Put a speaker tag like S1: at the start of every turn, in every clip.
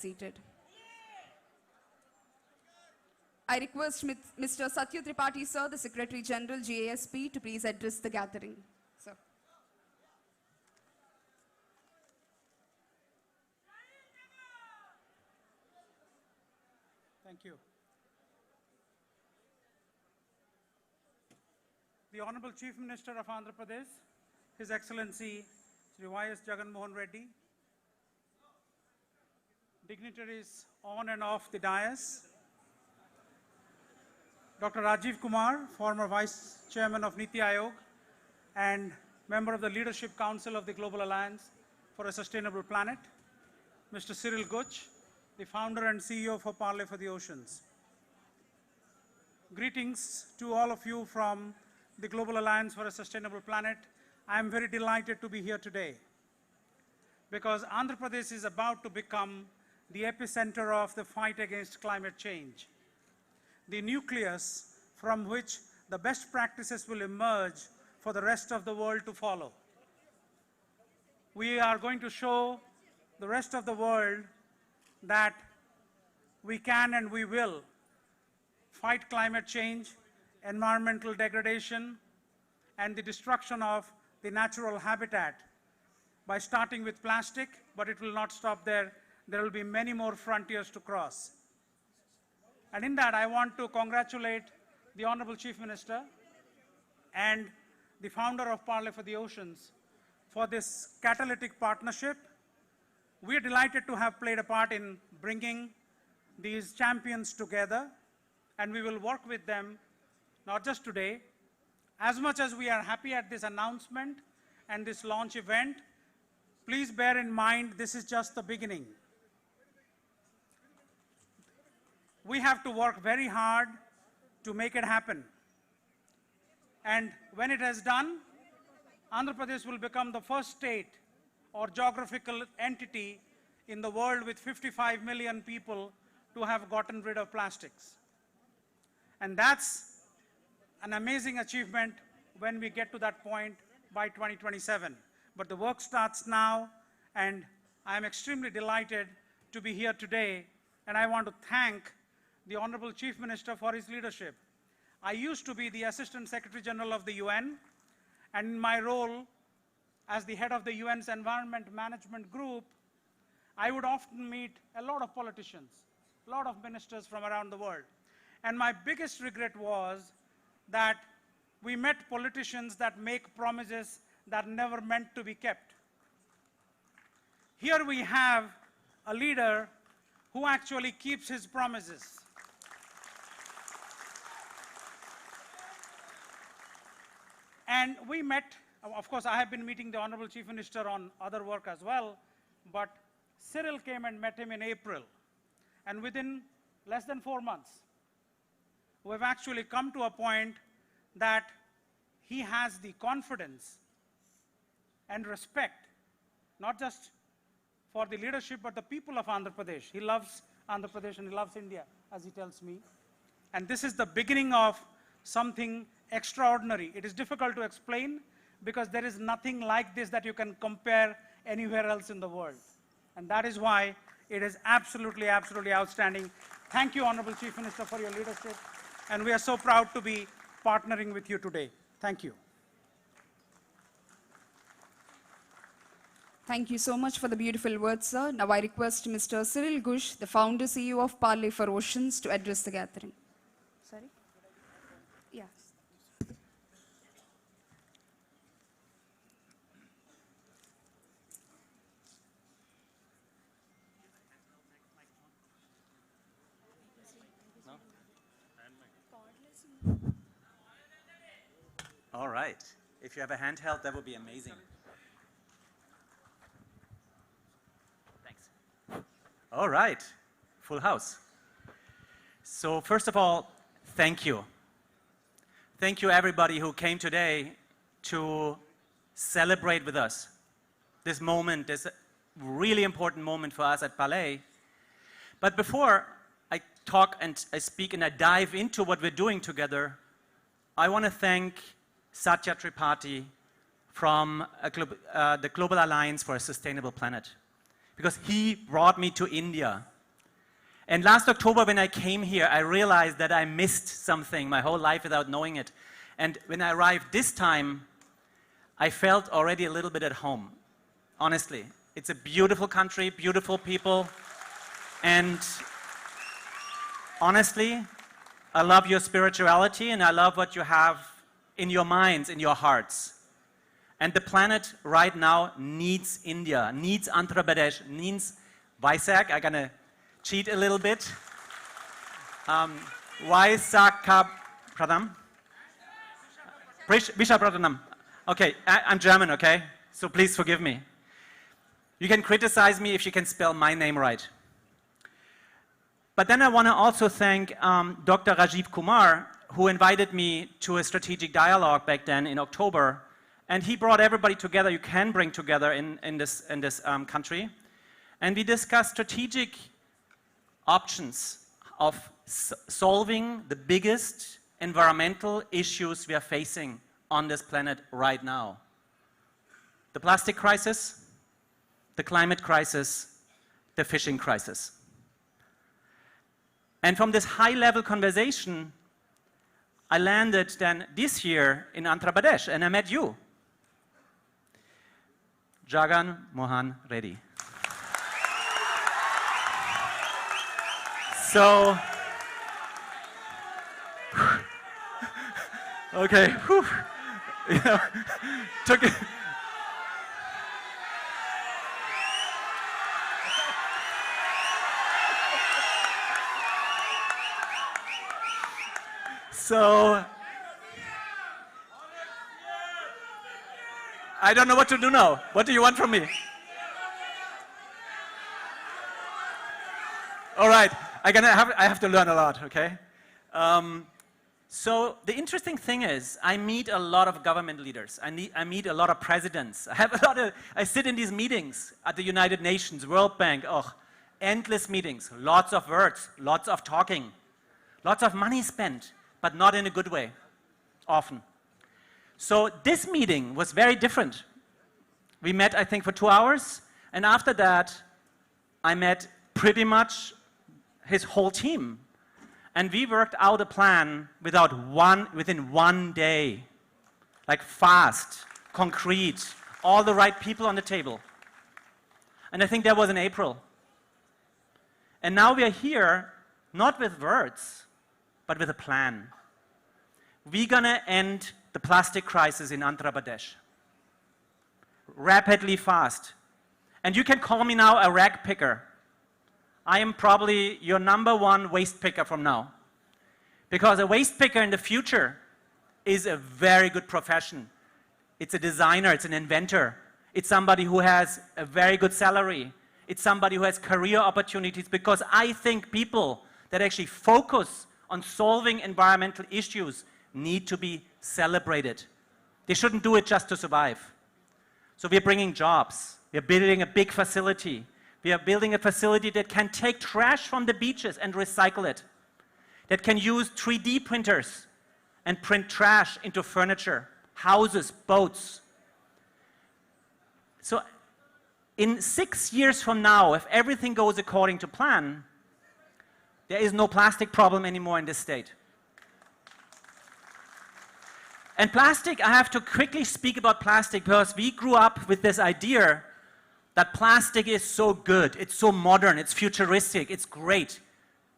S1: Seated. I request Mr. Satya Tripathi, sir, the Secretary General, GASP, to please address the gathering. Sir.
S2: Thank you. The Honorable Chief Minister of Andhra Pradesh, His Excellency Sri Y.S. Jagan Mohan Reddy, dignitaries on and off the dais, Dr. Rajiv Kumar, former Vice Chairman of Niti Aayog and member of the Leadership Council of the Global Alliance for a Sustainable Planet, Mr. Cyril Guch, the founder and CEO for Parley for the Oceans. Greetings to all of you from the Global Alliance for a Sustainable Planet. I am very delighted to be here today because Andhra Pradesh is about to become the epicenter of the fight against climate change, the nucleus from which the best practices will emerge for the rest of the world to follow. We are going to show the rest of the world that we can and we will fight climate change, environmental degradation, and the destruction of the natural habitat by starting with plastic, but it will not stop there. There will be many more frontiers to cross. And in that, I want to congratulate the Honorable Chief Minister and the founder of Parley for the Oceans for this catalytic partnership. We are delighted to have played a part in bringing these champions together, and we will work with them, not just today. As much as we are happy at this announcement and this launch event, please bear in mind this is just the beginning. We have to work very hard to make it happen. And when it has done, Andhra Pradesh will become the first state or geographical entity in the world with 55 million people to have gotten rid of plastics. And that's an amazing achievement when we get to that point by 2027. But the work starts now, and I am extremely delighted to be here today, and I want to thank the Honorable Chief Minister for his leadership. I used to be the Assistant Secretary General of the UN, and in my role as the head of the UN's Environment Management Group, I would often meet a lot of politicians, a lot of ministers from around the world. And my biggest regret was that we met politicians that make promises that never meant to be kept. Here we have a leader who actually keeps his promises. And we met, of course, I have been meeting the Honorable Chief Minister on other work as well, but Cyril came and met him in April. And within less than 4 months, we've actually come to a point that he has the confidence and respect, not just for the leadership, but the people of Andhra Pradesh. He loves Andhra Pradesh and he loves India, as he tells me. And this is the beginning of something extraordinary. It is difficult to explain because there is nothing like this that you can compare anywhere else in the world. And that is why it is absolutely, absolutely outstanding. Thank you, Honorable Chief Minister, for your leadership. And we are so proud to be partnering with you today. Thank you.
S1: Thank you so much for the beautiful words, sir. Now I request Mr. Cyril Guch, the founder CEO of Parley for Oceans, to address the gathering. Sorry? Yes.
S3: All right. If you have a handheld, that would be amazing. Thanks. All right. Full house. So first of all, thank you. Thank you everybody who came today to celebrate with us. This moment is a really important moment for us at Parley. But before I talk and I speak and I dive into what we're doing together, I want to thank Satya Tripathi from the Global Alliance for a Sustainable Planet, because he brought me to India And last October when I came here, I realized that I missed something my whole life without knowing it. And when I arrived this time, I felt already a little bit at home, honestly. It's a beautiful country, beautiful people, and honestly, I love your spirituality and I love what you have in your minds, in your hearts. And the planet right now needs India, needs Andhra Pradesh, needs Vizag. I'm gonna cheat a little bit. Visakhapatnam. Vishakhapatnam. Okay, I'm German, okay? So please forgive me. You can criticize me if you can spell my name right. But then I want to also thank Dr. Rajiv Kumar, who invited me to a strategic dialogue back then in October. And he brought everybody together you can bring together in this country. And we discussed strategic options of solving the biggest environmental issues we are facing on this planet right now. The plastic crisis, the climate crisis, the fishing crisis. And from this high-level conversation, I landed then this year in Andhra Pradesh, and I met you. Jagan Mohan Reddy. So, okay, whew, you know, took it. So, I don't know what to do now. What do you want from me? All right, I have to learn a lot, okay? So the interesting thing is, I meet a lot of government leaders. I meet a lot of presidents. I sit in these meetings at the United Nations, World Bank, endless meetings, lots of words, lots of talking, lots of money spent, but not in a good way, often. So this meeting was very different. We met, I think, for 2 hours, and after that, I met pretty much his whole team. And we worked out a plan within 1 day, like fast, concrete, all the right people on the table. And I think that was in April. And now we are here, not with words, but with a plan. We're gonna end the plastic crisis in Andhra Pradesh. Rapidly, fast. And you can call me now a rag picker. I am probably your #1 waste picker from now. Because a waste picker in the future is a very good profession. It's a designer, it's an inventor. It's somebody who has a very good salary. It's somebody who has career opportunities, because I think people that actually focus on solving environmental issues need to be celebrated. They shouldn't do it just to survive. So we're bringing jobs. We're building a big facility. We are building a facility that can take trash from the beaches and recycle it, that can use 3D printers and print trash into furniture, houses, boats. So in 6 years from now, if everything goes according to plan, there is no plastic problem anymore in this state. And plastic, I have to quickly speak about plastic, because we grew up with this idea that plastic is so good, it's so modern, it's futuristic, it's great.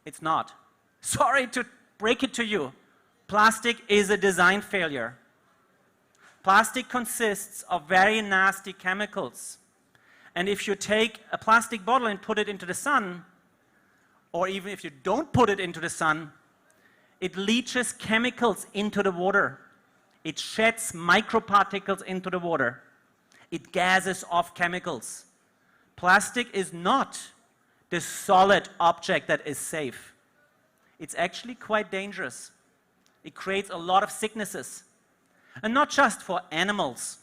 S3: It's not. Sorry to break it to you. Plastic is a design failure. Plastic consists of very nasty chemicals. And if you take a plastic bottle and put it into the sun, or even if you don't put it into the sun, it leaches chemicals into the water. It sheds microparticles into the water. It gases off chemicals. Plastic is not the solid object that is safe. It's actually quite dangerous. It creates a lot of sicknesses. And not just for animals.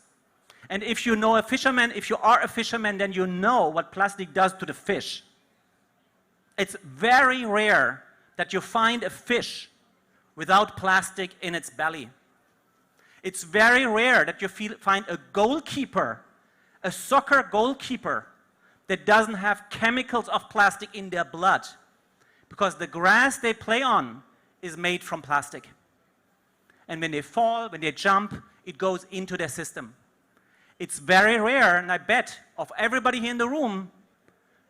S3: And if you know a fisherman, if you are a fisherman, then you know what plastic does to the fish. It's very rare that you find a fish without plastic in its belly. It's very rare that you find a goalkeeper, a soccer goalkeeper, that doesn't have chemicals of plastic in their blood, because the grass they play on is made from plastic. And when they fall, when they jump, it goes into their system. It's very rare, and I bet of everybody here in the room,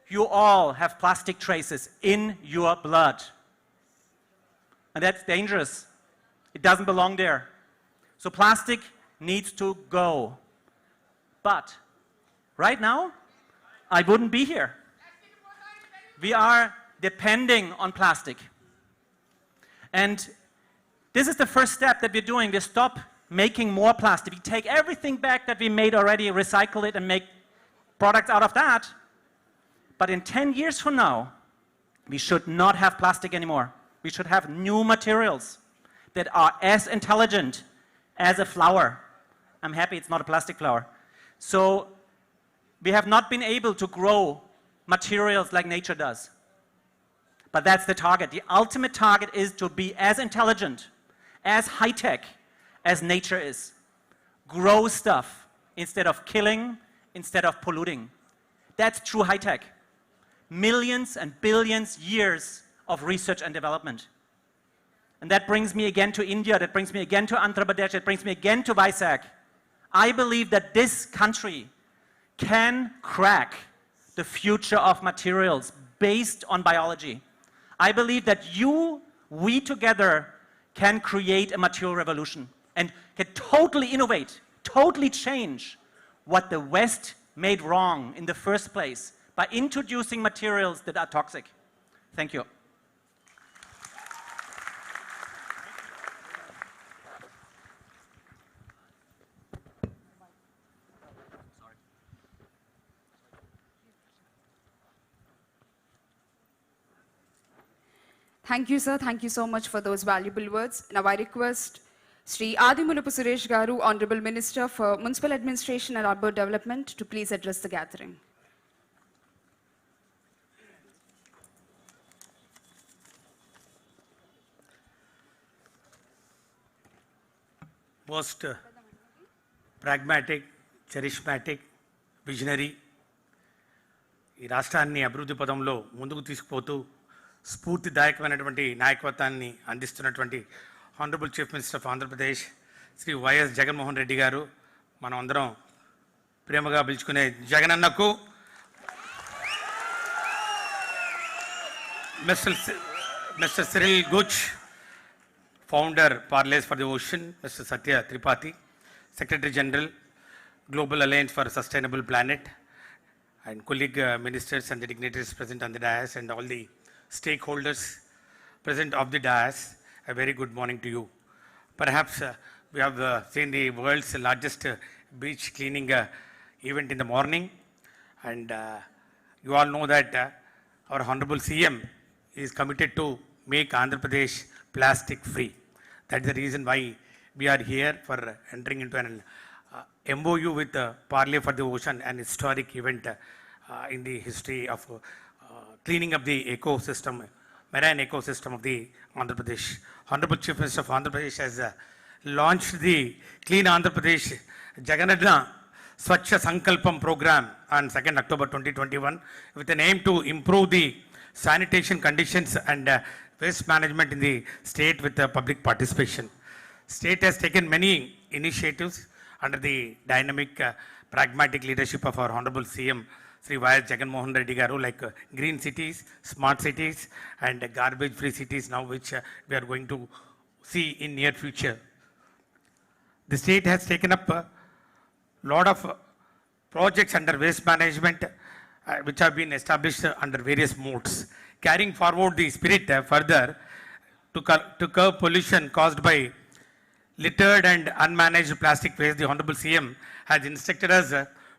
S3: you all have plastic traces in your blood. And that's dangerous. It doesn't belong there. So plastic needs to go. But right now, I wouldn't be here. We are depending on plastic. And this is the first step that we're doing. We stop making more plastic. We take everything back that we made already, recycle it, and make products out of that. But in 10 years from now, we should not have plastic anymore. We should have new materials that are as intelligent as a flower. I'm happy it's not a plastic flower. So we have not been able to grow materials like nature does. But that's the target. The ultimate target is to be as intelligent, as high-tech as nature is. Grow stuff instead of killing, instead of polluting. That's true high-tech. Millions and billions years of research and development. And that brings me again to India, that brings me again to Andhra Pradesh, that brings me again to Vizag. I believe that this country can crack the future of materials based on biology. I believe that we together can create a material revolution and can totally innovate, totally change what the West made wrong in the first place by introducing materials that are toxic. Thank you.
S1: Thank you, sir. Thank you so much for those valuable words. Now I request Sri Adimulupu Suresh Garu, Honorable Minister for Municipal Administration and Urban Development, to please address the gathering.
S4: Most pragmatic, charismatic, visionary, ఈ రాష్ట్రాన్ని అభివృద్ధి పదంలో ముందుకు తీసుకుపోతూ స్ఫూర్తిదాయకమైనటువంటి నాయకత్వాన్ని అందిస్తున్నటువంటి honourable chief minister of Andhra Pradesh Shri YS Jaganmohan Reddy గారు, మనం అందరం ప్రేమగా పిలుచుకునే జగనన్నకు, mister Cyril Gooch, founder Parley for the Ocean, Mr. Satya Tripathi, Secretary General, Global Alliance for a Sustainable Planet, and colleague ministers and the dignitaries present on the dais, and all the stakeholders present of the dais, a very good morning to you. Perhaps we have seen the world's largest beach cleaning event in the morning, and you all know that our Honorable CM is committed to make Andhra Pradesh plastic free. That's the reason why we are here for entering into an MoU with Parley for the Ocean, an historic event in the history of cleaning up the ecosystem, marine ecosystem of the Andhra Pradesh. Honorable Chief Minister of Andhra Pradesh has launched the Clean Andhra Pradesh Jaganna Swachha Sankalpam program on 2nd October 2021 with an aim to improve the sanitation conditions and waste management in the state with public participation. State has taken many initiatives under the dynamic, pragmatic leadership of our Honorable CM, Sri Y.S. Jagan Mohan Reddy Garu, like green cities, smart cities, and garbage-free cities now, which we are going to see in near future. The state has taken up a lot of projects under waste management, which have been established under various modes. Carrying forward the spirit further to curb pollution caused by littered and unmanaged plastic waste, the Honorable CM has instructed us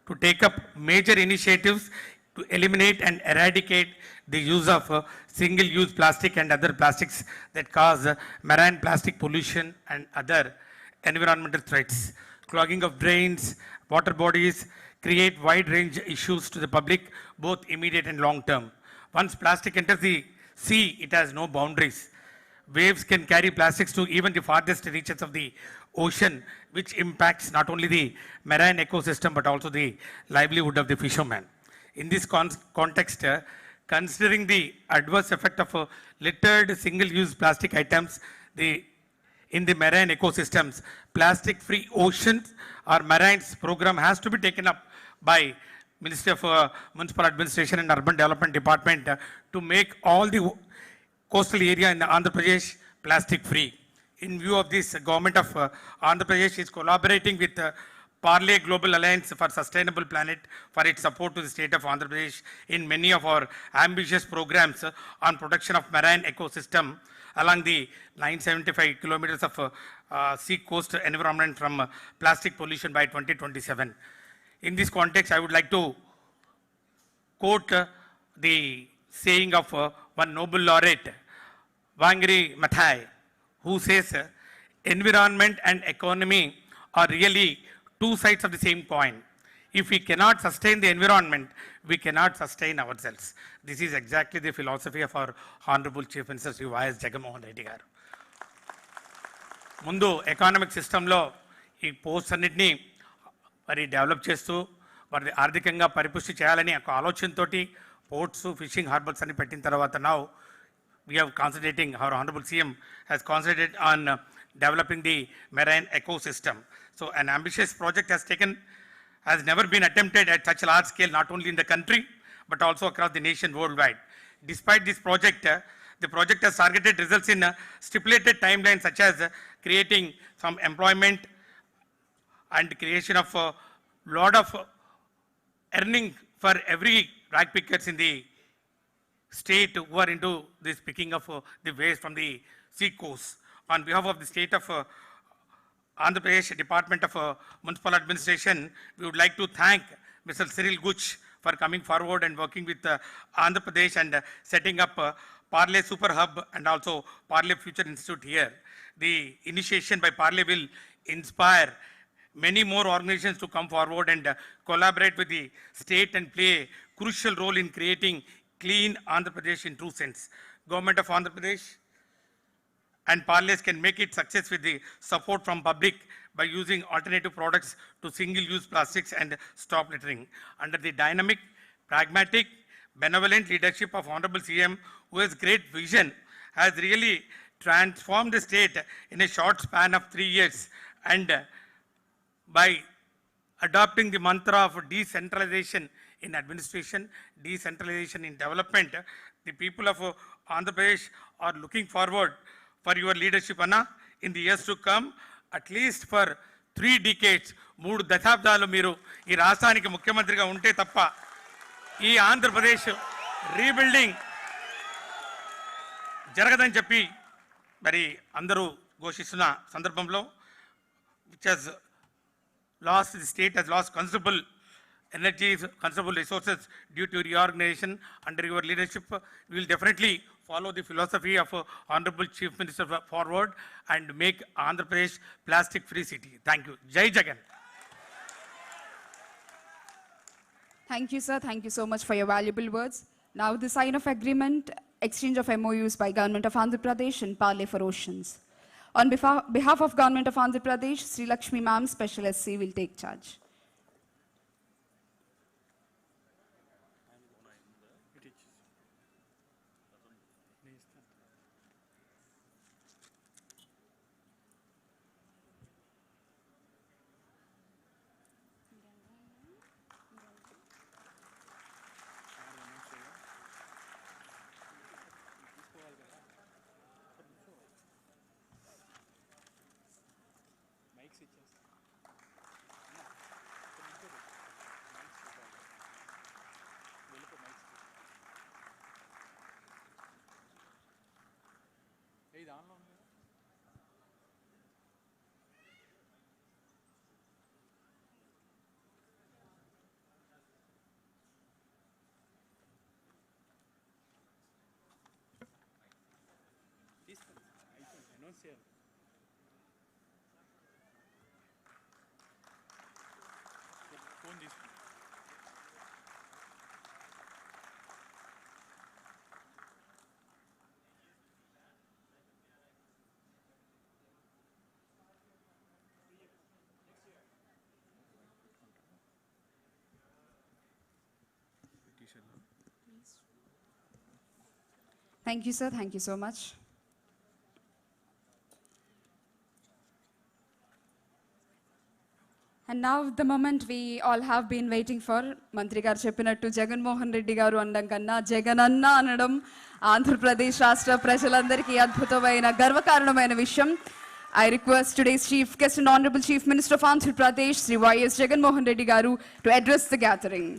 S4: to take up major initiatives to eliminate and eradicate the use of single-use plastic and other plastics that cause marine plastic pollution and other environmental threats. Clogging of drains, water bodies create wide range issues to the public, both immediate and long term. Once plastic enters the sea, it has no boundaries. Waves can carry plastics to even the farthest reaches of the ocean, which impacts not only the marine ecosystem but also the livelihood of the fishermen. In this context, considering the adverse effect of littered single-use plastic items in the marine ecosystems, plastic-free oceans or marines program has to be taken up by Ministry of Municipal Administration and Urban Development Department to make all the coastal area in Andhra Pradesh plastic-free. In view of this, Government of Andhra Pradesh is collaborating with Parley Global Alliance for Sustainable Planet for its support to the state of Andhra Pradesh in many of our ambitious programs on protection of marine ecosystem along the 975 kilometers of sea coast environment from plastic pollution by 2027. In this context, I would like to quote the saying of one Nobel laureate, Wangari Maathai, who says, environment and economy are really two sides of the same coin. If we cannot sustain the environment, we cannot sustain ourselves. This is exactly the philosophy of our Honorable Chief Minister, Sri Y.S. Jagan Reddy garu. ముందు economic సిస్టంలో ఈ posts అన్నింటినీ మరి develop చేస్తూ వారి ఆర్థికంగా పరిపుష్టి చేయాలని ఒక ఆలోచనతోటి పోర్ట్స్ ఫిషింగ్ హార్బర్స్ అని పెట్టిన తర్వాత now we have concentrating, our Honorable CM has concentrated on developing the marine ecosystem. So an ambitious project has never been attempted at such a large scale, not only in the country, but also across the nation worldwide. Despite this project, the project has targeted results in stipulated timelines such as creating some employment and creation of a lot of earning for every rag pickers in the state who are into this picking of the waste from the sea coast. On behalf of the state of Andhra Pradesh Department of Municipal Administration, we would like to thank Mr. Cyril Guch for coming forward and working with Andhra Pradesh and setting up Parley Super Hub and also Parley Future Institute here. The initiation by Parley will inspire many more organizations to come forward and collaborate with the state and play a crucial role in creating clean Andhra Pradesh in true sense. Government of Andhra Pradesh and Parleys can make it success with the support from public by using alternative products to single-use plastics and stop littering. Under the dynamic, pragmatic, benevolent leadership of Honorable CM, who has great vision, has really transformed the state in a short span of 3 years. And by adopting the mantra of decentralization in administration, decentralization in development, the people of Andhra Pradesh are looking forward for your leadership, Anna, in the years to come, at least for 3 decades, 3 దశాబ్దాలు మీరు ఈ రాష్ట్రానికి ముఖ్యమంత్రిగా ఉంటే తప్ప ఈ Andhra Pradesh rebuilding జరగదని చెప్పి మరి అందరూ ఘోషిస్తున్న సందర్భంలో which has lost, the state has lost considerable energies, considerable resources due to reorganization. Under your leadership, we will definitely follow the philosophy of Honorable Chief Minister forward and make Andhra Pradesh plastic-free city. Thank you. Jai Jagan.
S1: Thank you, sir. Thank you so much for your valuable words. Now the sign of agreement, exchange of MoUs by Government of Andhra Pradesh and Parley for Oceans. On behalf of Government of Andhra Pradesh, Sri Lakshmi Ma'am, Special SC, will take charge. Thank you, sir. Thank you so much. And now the moment we all have been waiting for, Mantri garu cheppinattu Jagan Mohan Reddy garu andam kanna Jagan anna anadam Andhra Pradesh Rashtra Prajalandariki adbhutamaina garvakaranamaina vishayam. I request today's Chief Guest and Honorable Chief Minister of Andhra Pradesh, Sri Y.S. Jagan Mohan Reddy garu, to address the gathering.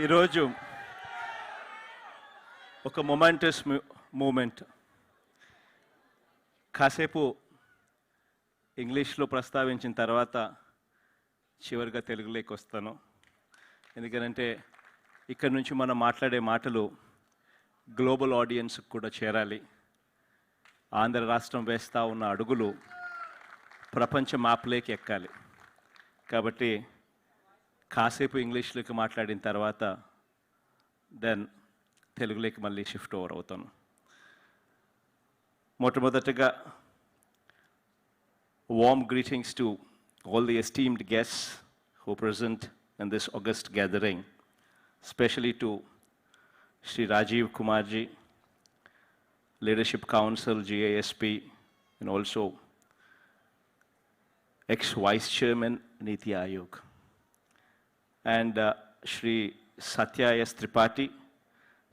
S5: ఈరోజు ఒక momentous moment. కాసేపు ఇంగ్లీష్లో ప్రస్తావించిన తర్వాత చివరిగా తెలుగులోకి వస్తాను. ఎందుకంటే ఇక్కడ నుంచి మనం మాట్లాడే మాటలు గ్లోబల్ ఆడియన్స్కి కూడా చేరాలి. ఆంధ్ర రాష్ట్రం వేస్తూ ఉన్న అడుగులు ప్రపంచ మ్యాప్లోకి ఎక్కాలి. కాబట్టి కాసేపు ఇంగ్లీష్లోకి మాట్లాడిన తర్వాత దెన్ తెలుగులోకి మళ్ళీ షిఫ్ట్ ఓవర్ అవుతాను. మొట్టమొదటిగా warm greetings to all the esteemed guests who present in this august gathering, especially to Shri Rajiv Kumarji, Leadership Council, GASP, and also ex-Vice Chairman, Niti Aayog. And Shri Satya S. Tripathi,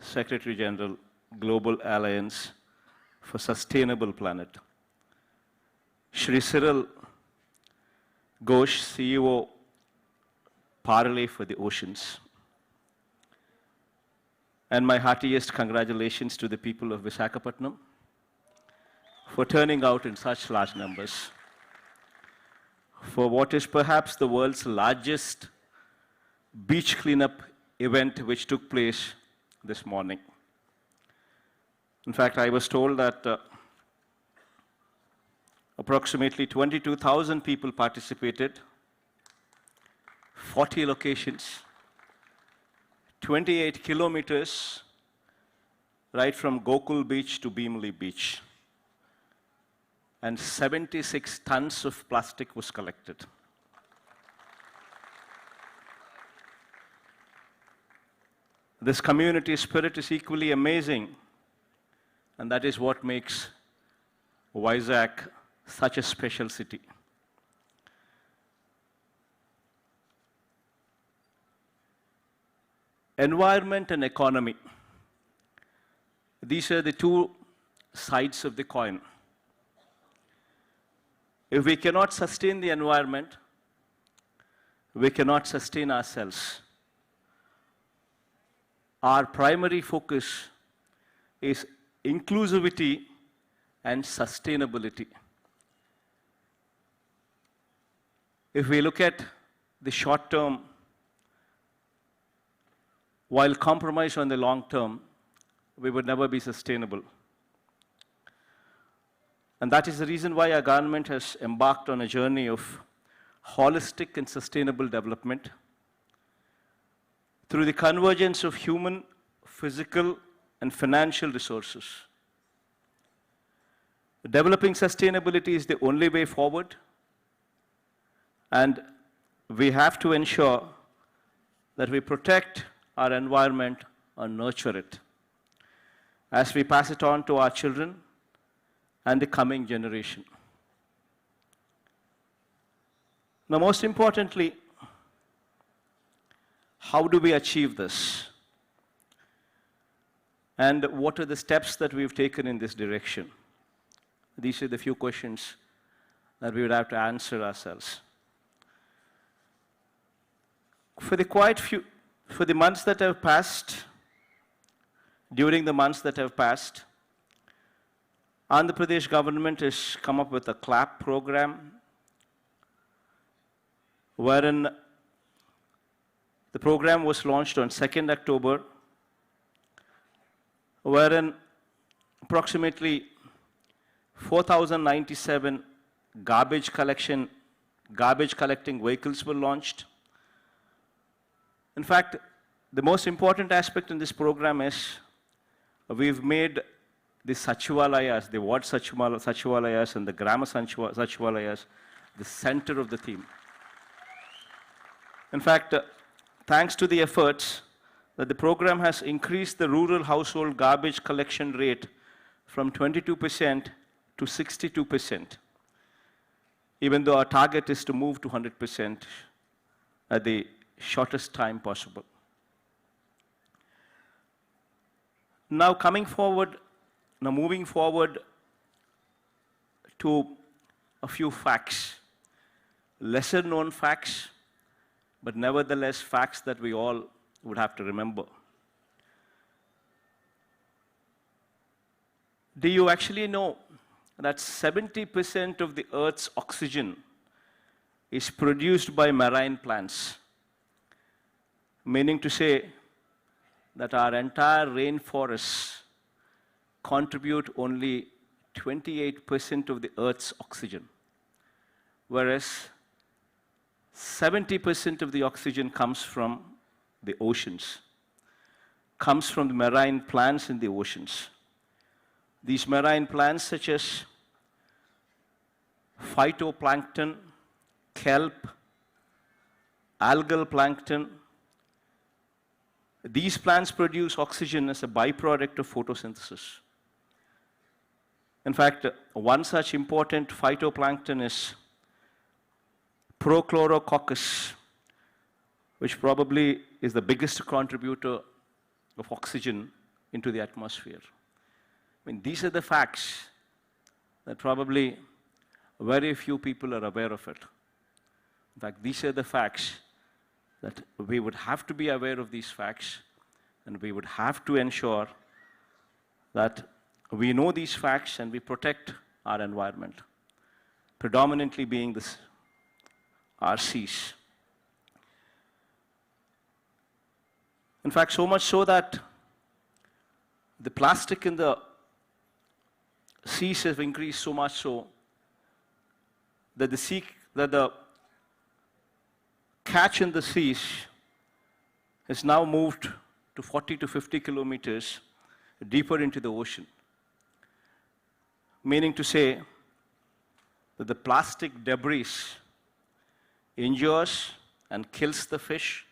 S5: Secretary General, Global Alliance for Sustainable Planet. Shri Cyril Ghosh, CEO, Parley for the Oceans. And my heartiest congratulations to the people of Visakhapatnam for turning out in such large numbers for what is perhaps the world's largest beach cleanup event which took place this morning. In fact, I was told that approximately 22,000 people participated, 40 locations, 28 kilometers, right from Gokul Beach to Bhimli Beach, and 76 tons of plastic was collected. This community spirit is equally amazing, and that is what makes Vizag such a special city. Environment and economy. These are the two sides of the coin. If we cannot sustain the environment, we cannot sustain ourselves. Our primary focus is inclusivity and sustainability. If we look at the short term, while compromise on the long term, we would never be sustainable. And that is the reason why our government has embarked on a journey of holistic and sustainable development through the convergence of human, physical, and financial resources. Developing sustainability is the only way forward, and we have to ensure that we protect our environment and nurture it as we pass it on to our children and the coming generation. Now, most importantly, how do we achieve this? And what are the steps that we've taken in this direction? These are the few questions that we would have to answer ourselves. For the months that have passed, during the months that have passed, Andhra Pradesh government has come up with a CLAP program wherein the program was launched on 2nd October, wherein approximately 4,097 garbage collecting vehicles were launched. In fact, the most important aspect in this program is we've made the Sachivalayas, the ward Sachivalayas and the Grama Sachivalayas the center of the theme. In fact, thanks to the efforts that the program has increased the rural household garbage collection rate from 22% to 62%, even though our target is to move to 100% at the shortest time possible. Now moving forward to a few facts, lesser known facts, but nevertheless facts that we all would have to remember. Do you actually know that 70% of the Earth's oxygen is produced by marine plants? Meaning to say that our entire rainforests contribute only 28% of the Earth's oxygen, whereas 70% of the oxygen comes from the oceans, comes from the marine plants in the oceans. These marine plants such as phytoplankton, kelp, algal plankton, these plants produce oxygen as a byproduct of photosynthesis. In fact, one such important phytoplankton is Prochlorococcus, which probably is the biggest contributor of oxygen into the atmosphere. I mean, these are the facts that probably very few people are aware of it. In fact, these are the facts that we would have to be aware of these facts, and we would have to ensure that we know these facts and we protect our environment, predominantly being our seas. In fact, so much so that the plastic in the seas have increased so much so that the catch in the seas has now moved to 40 to 50 kilometers deeper into the ocean. Meaning to say that the plastic debris injures and kills the fish,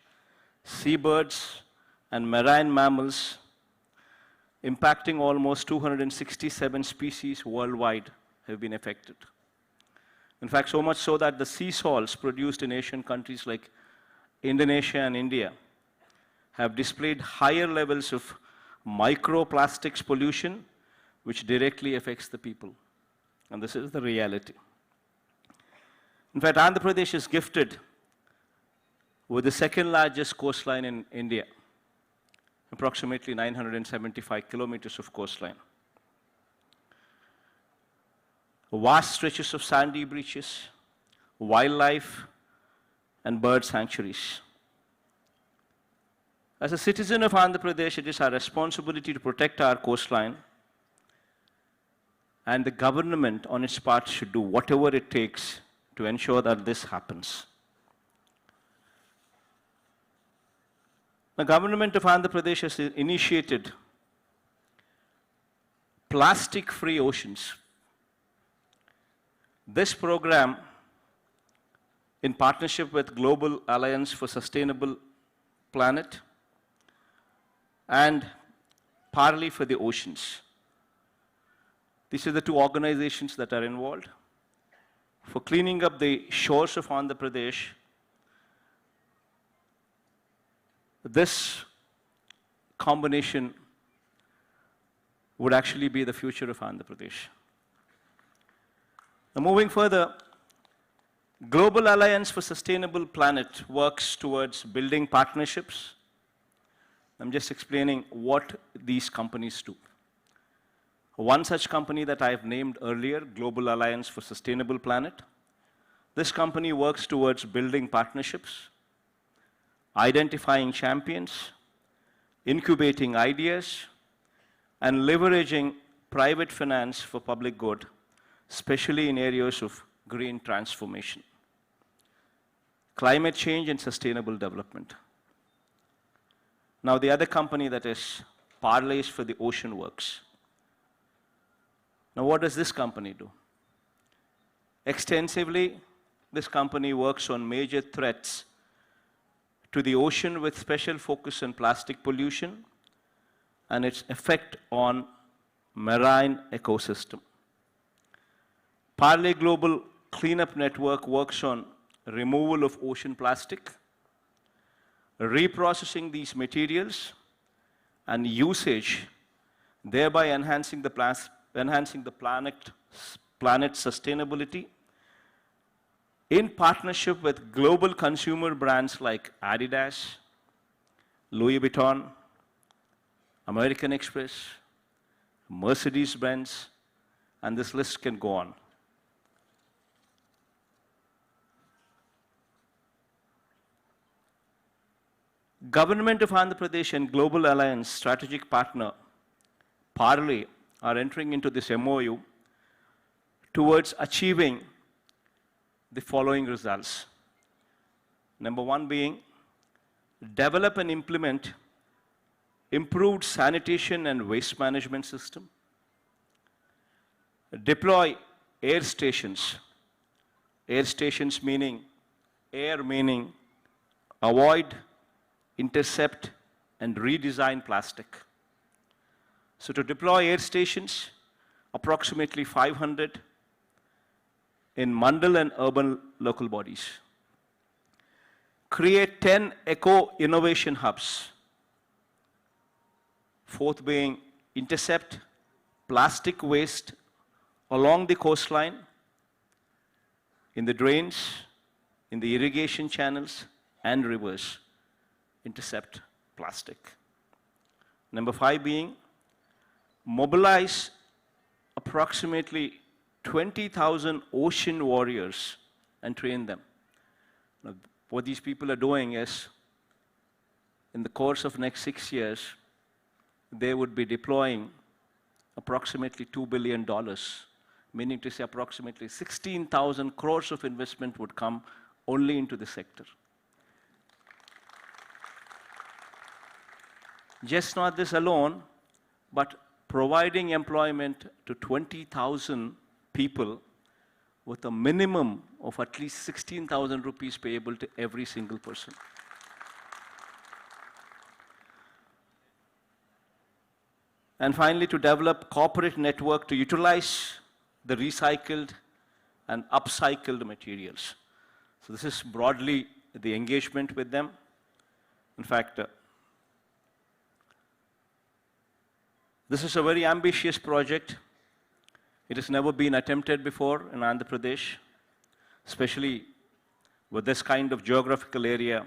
S5: seabirds, and marine mammals, impacting almost 267 species worldwide have been affected. In fact, so much so that the sea salts produced in Asian countries like Indonesia and India have displayed higher levels of microplastics pollution, which directly affects the people. And this is the reality. In fact, Andhra Pradesh is gifted with the second largest coastline in India, approximately 975 kilometers of coastline. Vast stretches of sandy beaches, wildlife, and bird sanctuaries. As a citizen of Andhra Pradesh, it is our responsibility to protect our coastline, and the government on its part should do whatever it takes to ensure that this happens. The government of Andhra Pradesh has initiated plastic-free oceans. This program, in partnership with Global Alliance for Sustainable Planet and Parley for the Oceans. These are the two organizations that are involved for cleaning up the shores of Andhra Pradesh. This combination would actually be the future of Andhra Pradesh. Now, moving further, Global Alliance for Sustainable Planet works towards building partnerships. I'm just explaining what these companies do. One such company that I have named earlier, Global Alliance for Sustainable Planet, this company works towards building partnerships, identifying champions, incubating ideas, and leveraging private finance for public good especially in areas of green transformation, climate change, and sustainable development. Now, the other company that is Parley is for the ocean works. Now, what does this company do? Extensively, this company works on major threats to the ocean with special focus on plastic pollution and its effect on marine ecosystem. Parley Global Cleanup Network works on removal of ocean plastic, reprocessing these materials, and usage, thereby enhancing the planet's sustainability in partnership with global consumer brands like Adidas, Louis Vuitton, American Express, Mercedes-Benz, and this list can go on. Government of Andhra Pradesh and Global Alliance strategic partner Parley are entering into this MoU towards achieving the following results. Number one being, develop and implement improved sanitation and waste management system. Deploy air stations. Air stations meaning, air meaning avoid, intercept, and redesign plastic. So to deploy air stations, approximately 500 in mandal and urban local bodies. Create 10 eco-innovation hubs. Fourth being, intercept plastic waste along the coastline, in the drains, in the irrigation channels, and rivers. Intercept plastic. Number 5 being, mobilize approximately 20,000 ocean warriors and train them. Now, what these people are doing is, in the course of next 6 years, they would be deploying approximately $2 billion, meaning to say approximately 16,000 crores of investment would come only into the sector. Just not this alone, but providing employment to 20,000 people with a minimum of at least 16,000 rupees payable to every single person. And finally, to develop corporate network to utilize the recycled and upcycled materials. So this is broadly the engagement with them. In fact, this is a very ambitious project. It has never been attempted before in Andhra Pradesh, especially with this kind of geographical area,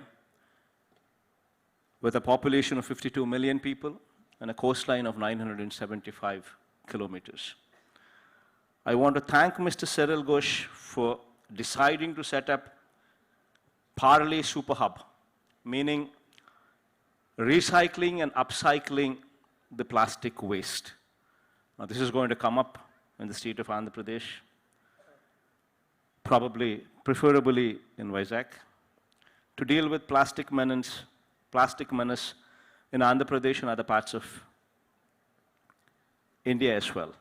S5: with a population of 52 million people and a coastline of 975 kilometers. I want to thank Mr. Cyril Ghosh for deciding to set up Parley Super Hub, meaning recycling and upcycling the plastic waste. Now, this is going to come up in the state of Andhra Pradesh, preferably in Vizag, to deal with plastic menace in Andhra Pradesh and other parts of India as well.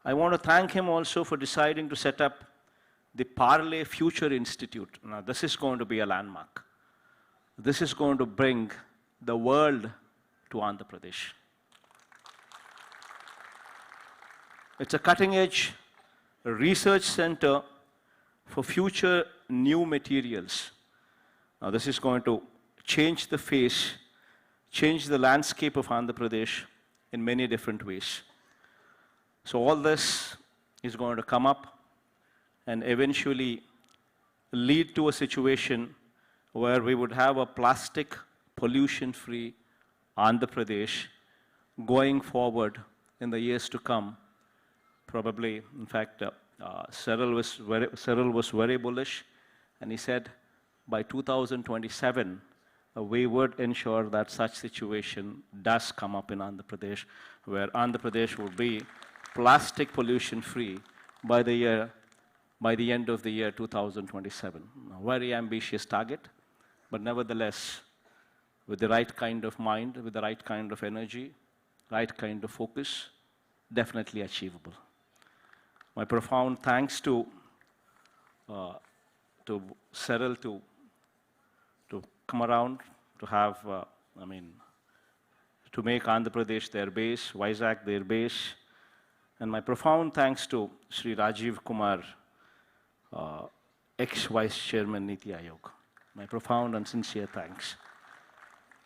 S5: I want to thank him also for deciding to set up the Parley Future Institute. Now, this is going to be a landmark. This is going to bring the world to Andhra Pradesh. It's a cutting-edge research center for future new materials. Now, this is going to change the face, change the landscape of Andhra Pradesh in many different ways. So all this is going to come up and eventually lead to a situation where we would have a plastic pollution-free Andhra Pradesh going forward in the years to come. Probably, in fact, Cyril was very bullish, and he said by 2027, we would ensure that such situation does come up in Andhra Pradesh, where Andhra Pradesh will be plastic pollution-free by the end of the year 2027. A very ambitious target, but nevertheless, with the right kind of mind, with the right kind of energy, right kind of focus, definitely achievable. My profound thanks to Cyril to come around, to have, to make Andhra Pradesh their base, Vizag their base, and my profound thanks to Sri Rajiv Kumar, ex-Vice Chairman Niti Aayog. My profound and sincere thanks.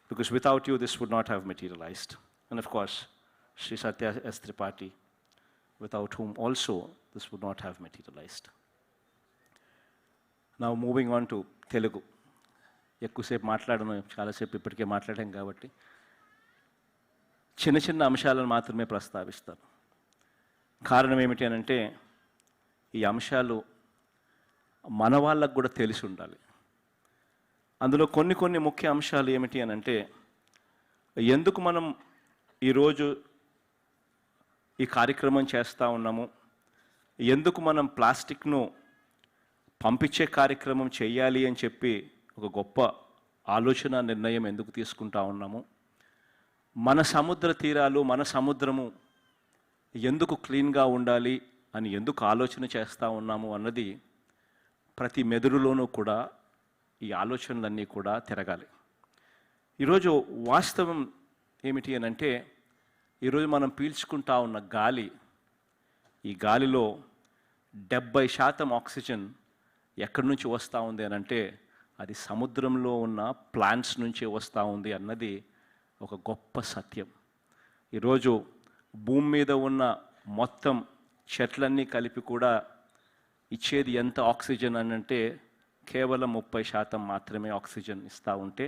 S5: Because without you, this would not have materialized. And of course, Sri Satya S. Tripathi, without whom also this would not have materialized. Now moving on to Telugu. ఎక్కువసేపు మాట్లాడను, చాలాసేపు ఇప్పటికే మాట్లాడాం కాబట్టి చిన్న చిన్న అంశాలను మాత్రమే ప్రస్తావిస్తాను. కారణం ఏమిటి అనంటే, ఈ అంశాలు మన వాళ్ళకు కూడా తెలిసి ఉండాలి. అందులో కొన్ని ముఖ్య అంశాలు ఏమిటి అనంటే, ఎందుకు మనం ఈరోజు ఈ కార్యక్రమం చేస్తూ ఉన్నాము, ఎందుకు మనం ప్లాస్టిక్ను పంపించే కార్యక్రమం చేయాలి అని చెప్పి ఒక గొప్ప ఆలోచన నిర్ణయం ఎందుకు తీసుకుంటా ఉన్నాము, మన సముద్ర తీరాలు, మన సముద్రము ఎందుకు క్లీన్గా ఉండాలి అని ఎందుకు ఆలోచన చేస్తూ ఉన్నాము అన్నది ప్రతి మెదుడులోనూ కూడా ఈ ఆలోచనలన్నీ కూడా తిరగాలి. ఈరోజు వాస్తవం ఏమిటి అని అంటే, ఈరోజు మనం పీల్చుకుంటా ఉన్న గాలి, ఈ గాలిలో 70% ఆక్సిజన్ ఎక్కడి నుంచి వస్తూ ఉంది అని అంటే, అది సముద్రంలో ఉన్న ప్లాంట్స్ నుంచి వస్తూ ఉంది అన్నది ఒక గొప్ప సత్యం. ఈరోజు భూమి మీద ఉన్న మొత్తం చెట్లన్నీ కలిపి కూడా ఇచ్చేది ఎంత ఆక్సిజన్ అని అంటే, కేవలం 30% మాత్రమే ఆక్సిజన్ ఇస్తూ ఉంటే,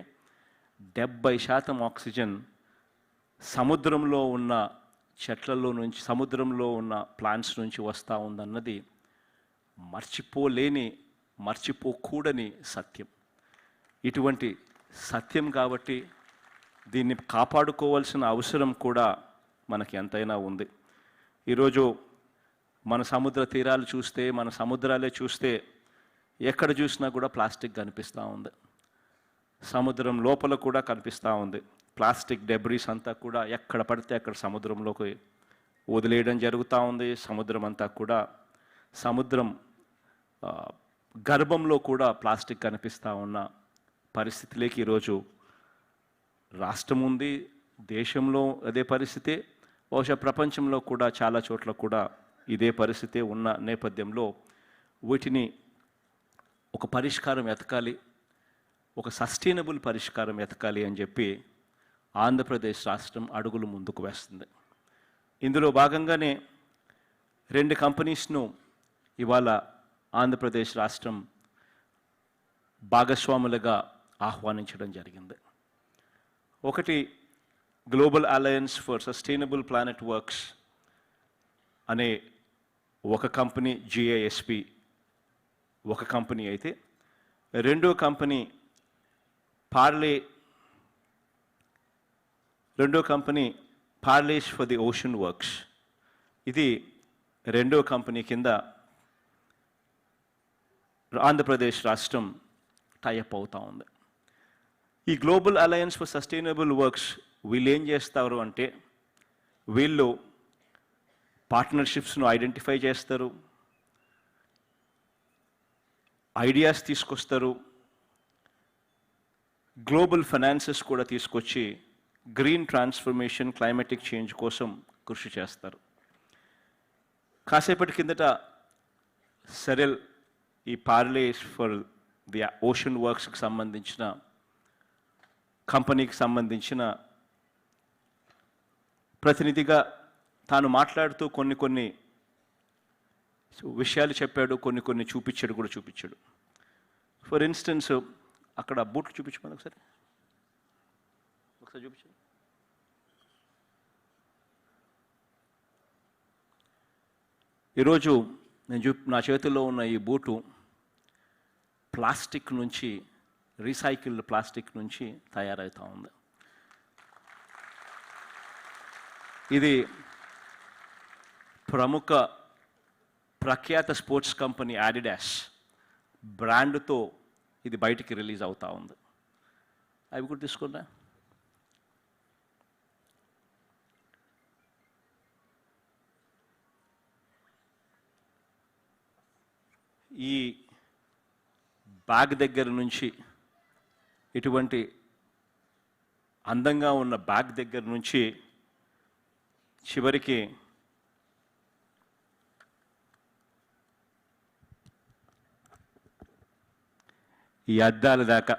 S5: 70% ఆక్సిజన్ సముద్రంలో ఉన్న చెట్లలో నుంచి, సముద్రంలో ఉన్న ప్లాంట్స్ నుంచి వస్తూ ఉందన్నది మర్చిపోకూడని సత్యం. ఇటువంటి సత్యం కాబట్టి దీన్ని కాపాడుకోవాల్సిన అవసరం కూడా మనకి ఎంతైనా ఉంది. ఈరోజు మన సముద్ర తీరాలు చూస్తే, మన సముద్రాలే చూస్తే ఎక్కడ చూసినా కూడా ప్లాస్టిక్ కనిపిస్తూ ఉంది. సముద్రం లోపల కూడా కనిపిస్తూ ఉంది. ప్లాస్టిక్ డెబ్రీస్ అంతా కూడా ఎక్కడ పడితే అక్కడ సముద్రంలోకి వదిలేయడం జరుగుతూ ఉంది. సముద్రం అంతా కూడా, సముద్రం గర్భంలో కూడా ప్లాస్టిక్ కనిపిస్తూ ఉన్న పరిస్థితిలోకి ఈరోజు రాష్ట్రం ఉంది, దేశంలో అదే పరిస్థితి, బహుశా ప్రపంచంలో కూడా చాలా చోట్ల కూడా ఇదే పరిస్థితి ఉన్న నేపథ్యంలో వీటిని ఒక పరిష్కారం వెతకాలి, ఒక సస్టైనబుల్ పరిష్కారం వెతకాలి అని చెప్పి ఆంధ్రప్రదేశ్ రాష్ట్రం అడుగులు ముందుకు వేస్తుంది. ఇందులో భాగంగానే 2 కంపెనీస్ను ఇవాళ ఆంధ్రప్రదేశ్ రాష్ట్రం భాగస్వాములుగా ఆహ్వానించడం జరిగింది. ఒకటి global alliance for sustainable planet works అనే ఒక కంపెనీ, GISP ఒక కంపెనీ అయితే, రెండో company Parleys for the ocean works, ఇది రెండో కంపెనీ కింద ఆంధ్రప్రదేశ్ రాష్ట్రం టైఅప్ అవుతూ ఉంది. ఈ global alliance for sustainable works వీళ్ళు ఏం చేస్తారు అంటే, వీళ్ళు పార్ట్నర్షిప్స్ను ఐడెంటిఫై చేస్తారు, ఐడియాస్ తీసుకొస్తారు, గ్లోబల్ ఫైనాన్సెస్ కూడా తీసుకొచ్చి గ్రీన్ ట్రాన్స్ఫర్మేషన్, క్లైమాటిక్ చేంజ్ కోసం కృషి చేస్తారు. కాసేపటి కిందట సరిల్ ఈ పార్లేస్ ఫర్ ది ఓషన్ వర్క్స్కి సంబంధించిన కంపెనీకి సంబంధించిన ప్రతినిధిగా తాను మాట్లాడుతూ కొన్ని విషయాలు చెప్పాడు, కొన్ని చూపించాడు. ఫర్ ఇన్స్టెన్స్, అక్కడ బూట్లు చూపించమని ఒకసారి చూపించండి. ఈరోజు నా చేతుల్లో ఉన్న ఈ బూటు ప్లాస్టిక్ నుంచి, రీసైకిల్డ్ ప్లాస్టిక్ నుంచి తయారవుతూ ఉంది. ఇది ప్రముఖ ప్రఖ్యాత స్పోర్ట్స్ కంపెనీ యాడిడాస్ బ్రాండ్తో ఇది బయటికి రిలీజ్ అవుతా ఉంది. అవి కూడా తీసుకున్నా. ఈ బ్యాగ్ దగ్గర నుంచి, ఇటువంటి అందంగా ఉన్న బ్యాగ్ దగ్గర నుంచి చివరికి ఈ అద్దాల దాకా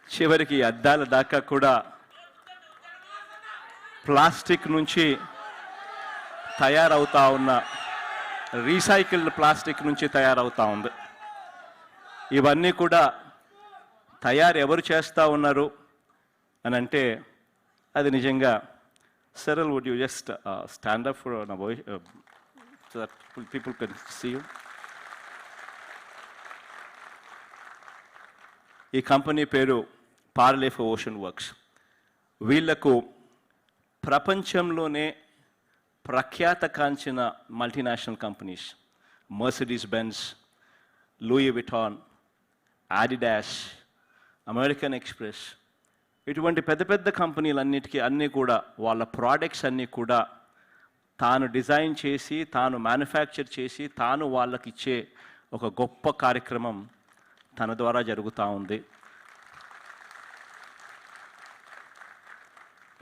S5: చివరికి అద్దాల దాకా కూడా ప్లాస్టిక్ నుంచి తయారవుతా ఉన్న, రీసైకిల్డ్ ప్లాస్టిక్ నుంచి తయారవుతా ఉంది. ఇవన్నీ కూడా ఎవరు చేస్తూ ఉన్నారు అని అంటే అది నిజంగా Cyril, would you just stand up for a voice so that people can see you? ఈ కంపెనీ పేరు Parley for Ocean Works. వీళ్లకు ప్రపంచంలోనే ప్రఖ్యాత కాంచిన multinational companies Mercedes Benz, Louis Vuitton, Adidas, American Express, ఇటువంటి పెద్ద పెద్ద కంపెనీలన్నిటికీ అన్నీ కూడా వాళ్ళ ప్రోడక్ట్స్ అన్నీ కూడా తాను డిజైన్ చేసి, తాను మ్యానుఫ్యాక్చర్ చేసి, తాను వాళ్ళకి ఇచ్చే ఒక గొప్ప కార్యక్రమం తన ద్వారా జరుగుతూ ఉంది.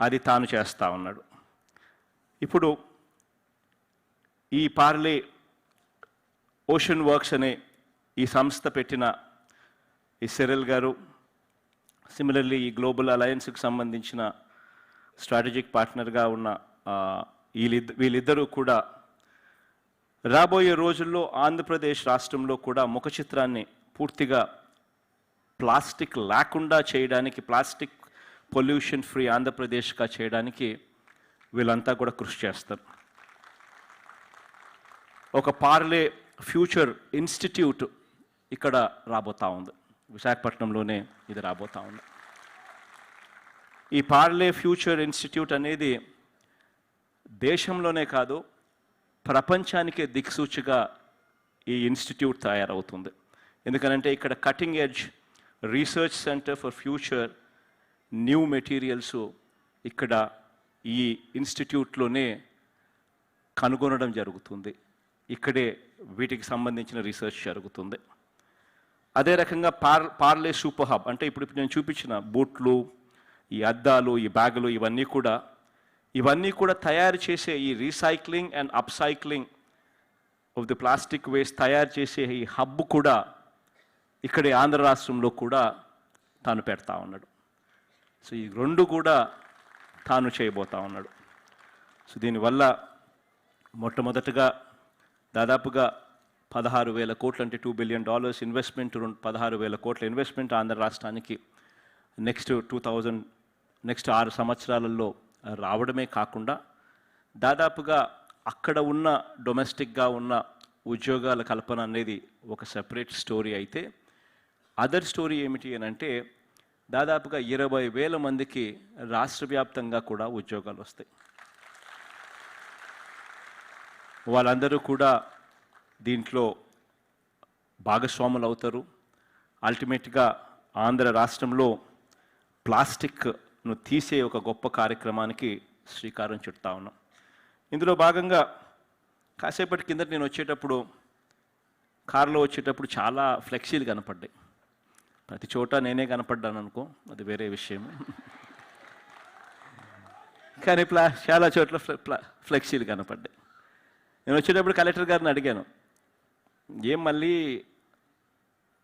S5: అది తాను చేస్తూ ఉన్నాడు. ఇప్పుడు ఈ పార్లే ఓషన్ వర్క్స్ అనే ఈ సంస్థ పెట్టిన ఈ సిరిల్ గారు, సిమిలర్లీ ఈ గ్లోబల్ అలయన్స్కి సంబంధించిన స్ట్రాటజిక్ పార్ట్నర్గా ఉన్న వీళ్ళిద్దరూ కూడా రాబోయే రోజుల్లో ఆంధ్రప్రదేశ్ రాష్ట్రంలో కూడా ముఖ చిత్రాన్ని పూర్తిగా ప్లాస్టిక్ లేకుండా చేయడానికి, ప్లాస్టిక్ పొల్యూషన్ ఫ్రీ ఆంధ్రప్రదేశ్గా చేయడానికి వీళ్ళంతా కూడా కృషి చేస్తారు. ఒక పార్లే ఫ్యూచర్ ఇన్స్టిట్యూట్ ఇక్కడ రాబోతా ఉంది, విశాఖపట్నంలోనే ఇది రాబోతా ఉంది. ఈ పార్లే ఫ్యూచర్ ఇన్స్టిట్యూట్ అనేది దేశంలోనే కాదు ప్రపంచానికే దిక్సూచిగా ఈ ఇన్స్టిట్యూట్ తయారవుతుంది. ఎందుకనంటే ఇక్కడ cutting edge research centre for future new materials ఇక్కడ ఈ ఇన్స్టిట్యూట్లోనే కనుగొనడం జరుగుతుంది. ఇక్కడే వీటికి సంబంధించిన రీసెర్చ్ జరుగుతుంది. అదే రకంగా పార్లే సూపర్ హబ్ అంటే ఇప్పుడు నేను చూపించిన బూట్లు, ఈ అద్దాలు, ఈ బ్యాగులు, ఇవన్నీ కూడా తయారు చేసే ఈ recycling and upcycling of the plastic waste తయారు చేసే ఈ హబ్ కూడా ఇక్కడే ఆంధ్ర రాష్ట్రంలో కూడా తాను పెడతా ఉన్నాడు. సో ఈ రెండు కూడా తాను చేయబోతా ఉన్నాడు. సో దీనివల్ల మొట్టమొదటగా దాదాపుగా 16,000 కోట్లు అంటే $2 బిలియన్ ఇన్వెస్ట్మెంట్, 16,000 కోట్ల ఇన్వెస్ట్మెంట్ ఆంధ్ర రాష్ట్రానికి నెక్స్ట్ 6 సంవత్సరాలలో రావడమే కాకుండా దాదాపుగా అక్కడ ఉన్న డొమెస్టిక్గా ఉన్న ఉద్యోగాల కల్పన అనేది ఒక సెపరేట్ స్టోరీ అయితే, అదర్ స్టోరీ ఏమిటి అని అంటే దాదాపుగా 20,000 మందికి రాష్ట్ర వ్యాప్తంగా కూడా ఉద్యోగాలు వస్తాయి. వాళ్ళందరూ కూడా దీంట్లో భాగస్వాములు అవుతారు. అల్టిమేట్గా ఆంధ్ర రాష్ట్రంలో ప్లాస్టిక్ను తీసే ఒక గొప్ప కార్యక్రమానికి శ్రీకారం చుడతా ఉన్నాం. ఇందులో భాగంగా కాసేపటి కిందట నేను వచ్చేటప్పుడు కారులో వచ్చేటప్పుడు చాలా ఫ్లెక్సీలు కనపడ్డాయి. ప్రతి చోట నేనే కనపడ్డాను అనుకో, అది వేరే విషయం. కానీ చాలా చోట్ల ఫ్లెక్సీలు కనపడ్డాయి. నేను వచ్చేటప్పుడు కలెక్టర్ గారిని అడిగాను, ఏం మళ్ళీ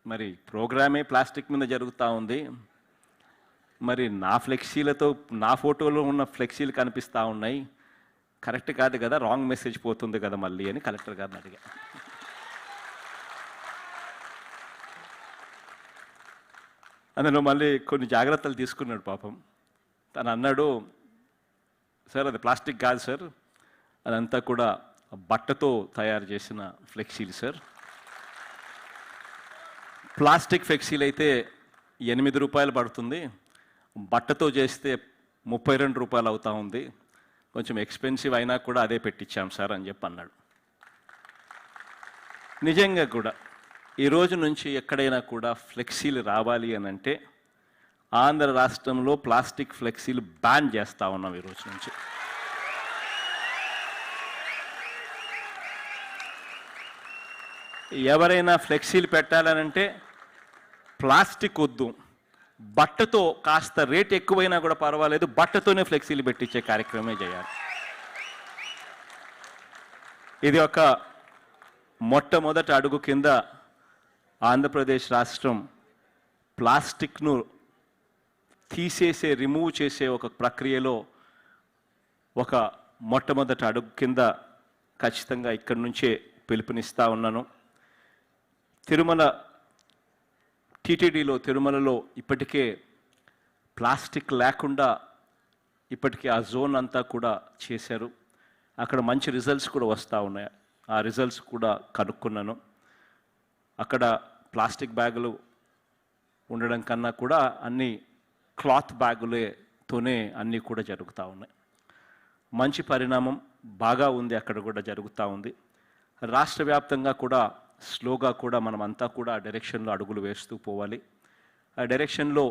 S5: మరి ప్రోగ్రామే ప్లాస్టిక్ మీద జరుగుతూ ఉంది, మరి నా ఫ్లెక్సీలతో నా ఫోటోలో ఉన్న ఫ్లెక్సీలు కనిపిస్తూ ఉన్నాయి, కరెక్ట్ కాదు కదా, రాంగ్ మెసేజ్ పోతుంది కదా మళ్ళీ అని కలెక్టర్ గారిని అడిగా. అందులో మళ్ళీ కొన్ని జాగ్రత్తలు తీసుకున్నాడు పాపం. తను అన్నాడు, సార్ అది ప్లాస్టిక్ కాదు సార్, అదంతా కూడా బట్టతో తయారు చేసిన ఫ్లెక్సీలు సార్, ప్లాస్టిక్ ఫ్లెక్సీలు అయితే 8 రూపాయలు పడుతుంది, బట్టతో చేస్తే 32 రూపాయలు అవుతా ఉంది, కొంచెం ఎక్స్పెన్సివ్ అయినా కూడా అదే పెట్టించాం సార్ అని చెప్పి అన్నాడు. నిజంగా కూడా ఈ రోజు నుంచి ఎక్కడైనా కూడా ఫ్లెక్సీలు రావాలి అని అంటే ఆంధ్ర రాష్ట్రంలో ప్లాస్టిక్ ఫ్లెక్సీలు బ్యాన్ చేస్తూ ఉన్నాం ఈ రోజు నుంచి. ఎవరైనా ఫ్లెక్సీలు పెట్టాలనంటే ప్లాస్టిక్ వద్దు, బట్టతో కాస్త రేట్ ఎక్కువైనా కూడా పర్వాలేదు, బట్టతోనే ఫ్లెక్సీలు పెట్టించే కార్యక్రమమే చేయాలి. ఇది ఒక మొట్టమొదటి అడుగు కింద ఆంధ్రప్రదేశ్ రాష్ట్రం ప్లాస్టిక్ను రిమూవ్ చేసే ఒక ప్రక్రియలో ఒక మొట్టమొదటి అడుగు కింద ఖచ్చితంగా ఇక్కడి నుంచే పిలుపునిస్తూ ఉన్నాను. టీటీడీలో తిరుమలలో ఇప్పటికే ప్లాస్టిక్ లేకుండా ఇప్పటికే ఆ జోన్ అంతా కూడా చేశారు. అక్కడ మంచి రిజల్ట్స్ కూడా వస్తూ ఉన్నాయి. ఆ రిజల్ట్స్ కూడా కనుక్కున్నాను. అక్కడ ప్లాస్టిక్ బ్యాగులు ఉండడం కన్నా కూడా అన్ని క్లాత్ బ్యాగులతోనే అన్నీ కూడా జరుగుతూ ఉన్నాయి. మంచి పరిణామం బాగా ఉంది, అక్కడ కూడా జరుగుతూ ఉంది. రాష్ట్ర వ్యాప్తంగా కూడా స్లోగా కూడా మనమంతా కూడా ఆ డైరెక్షన్లో అడుగులు వేస్తూ పోవాలి. ఆ డైరెక్షన్లో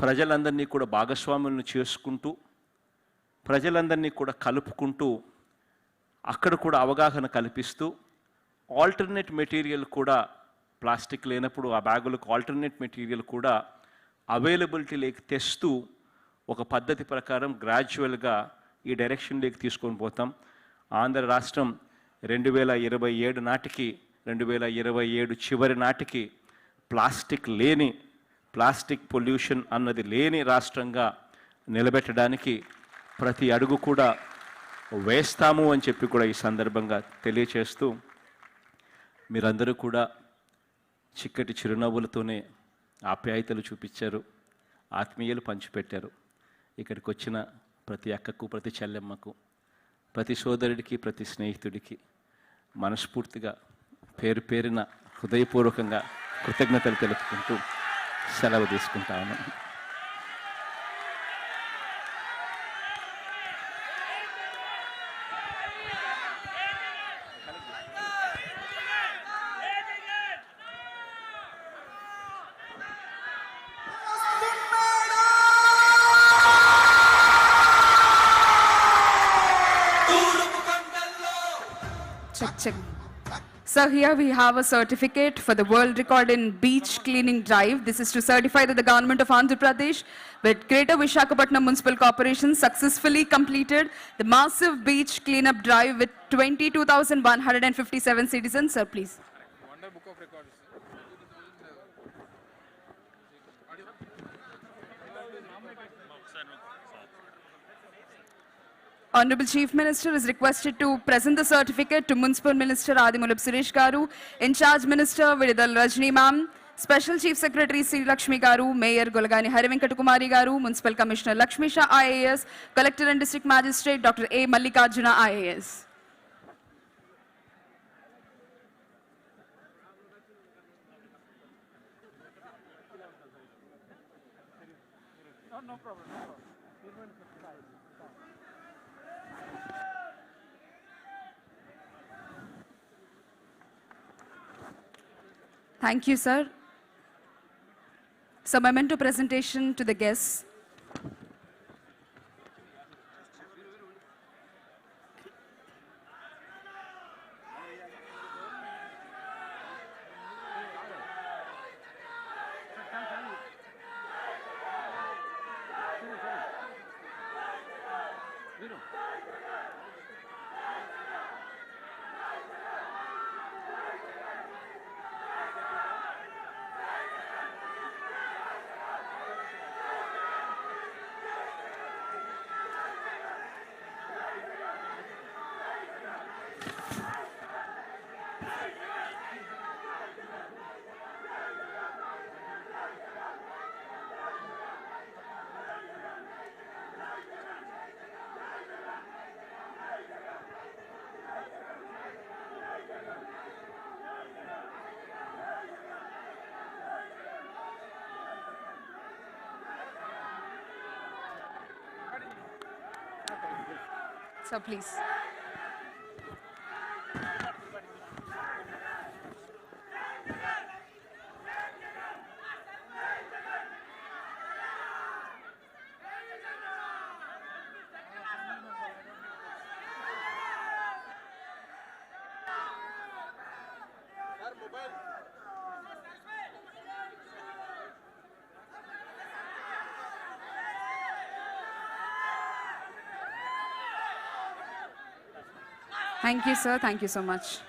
S5: ప్రజలందరినీ కూడా భాగస్వాములను చేసుకుంటూ, ప్రజలందరినీ కూడా కలుపుకుంటూ, అక్కడ కూడా అవగాహన కల్పిస్తూ, ఆల్టర్నేట్ మెటీరియల్ కూడా ప్లాస్టిక్ లేనప్పుడు ఆ బ్యాగులకు ఆల్టర్నేట్ మెటీరియల్ కూడా అవైలబిలిటీలోకి తెస్తూ ఒక పద్ధతి ప్రకారం గ్రాడ్యువల్గా ఈ డైరెక్షన్లోకి తీసుకొని పోతాం. ఆంధ్ర రాష్ట్రం 2027 నాటికి 2027 చివరి నాటికి ప్లాస్టిక్ పొల్యూషన్ అన్నది లేని రాష్ట్రంగా నిలబెట్టడానికి ప్రతి అడుగు కూడా వేస్తాము అని చెప్పి కూడా ఈ సందర్భంగా తెలియచేస్తూ, మీరందరూ కూడా చిక్కటి చిరునవ్వులతోనే ఆప్యాయతలు చూపించారు, ఆత్మీయలు పంచిపెట్టారు. ఇక్కడికి వచ్చిన ప్రతి అక్కకు, ప్రతి చెల్లెమ్మకు, ప్రతి సోదరుడికి, ప్రతి స్నేహితుడికి మనస్ఫూర్తిగా పేరు పేరున హృదయపూర్వకంగా కృతజ్ఞతలు తెలుపుకుంటూ సెలవు తీసుకుంటా ఉన్నాను.
S1: Check. So here we have a certificate for the world record in beach cleaning drive. This is to certify that the government of Andhra Pradesh with Greater Visakhapatnam Municipal Corporation successfully completed the massive beach cleanup drive with 22,157 citizens. Sir, please. Honorable Chief Minister is requested to present the certificate to Municipal Minister Adimulab Suresh Garu, In charge Minister Vidal Rajni Ma'am, Special Chief Secretary Sri Lakshmi Garu, Mayor Golagani Harivenkata Kumari Garu, Municipal Commissioner Lakshmi Shah IAS, Collector and District Magistrate Dr. A. Mallikarjuna IAS.
S2: No problem.
S1: Thank you, sir. So, memento presentation to the guests. Sir, please. Thank you, sir. Thank you so much.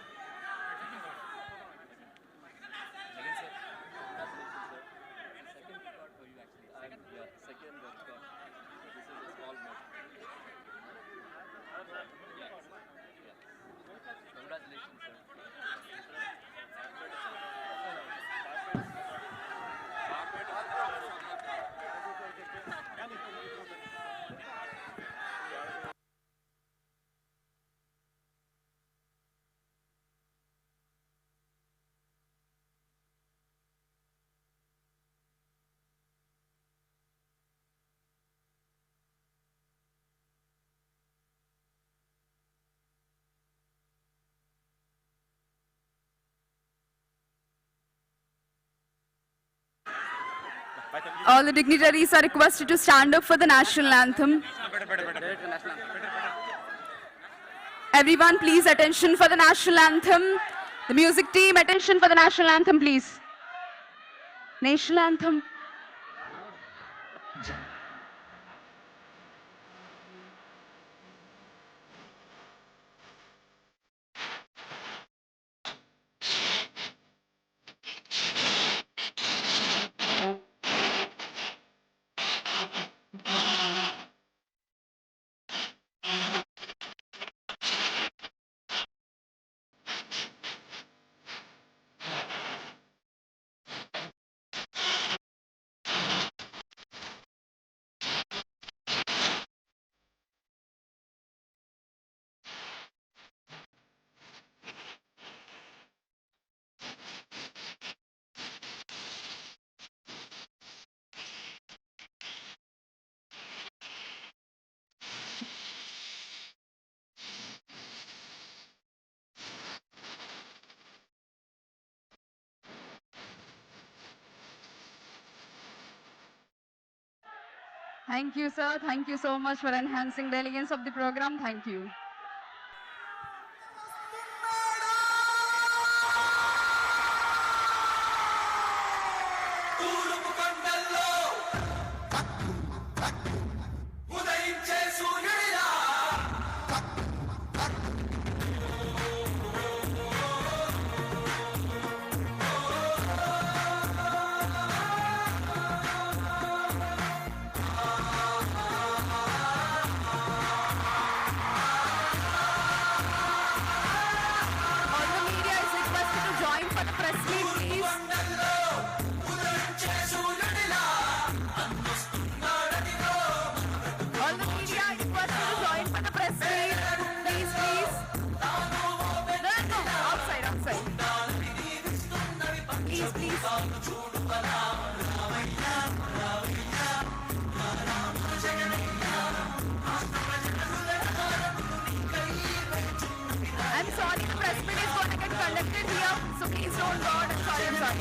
S1: All the dignitaries are requested to stand up for the national anthem. Everyone, please, attention for the national anthem. The music team, attention for the national anthem, please. National anthem. Thank you, sir. Thank you so much for enhancing the elegance of the program. Thank you. All the media is requested to join for the press meet, please. All the media is requested to join for the press meet. Please, please. No, outside, outside. Please, please. I'm sorry, the press meet is going to get conducted here, so please don't go out. I'm sorry, I'm sorry.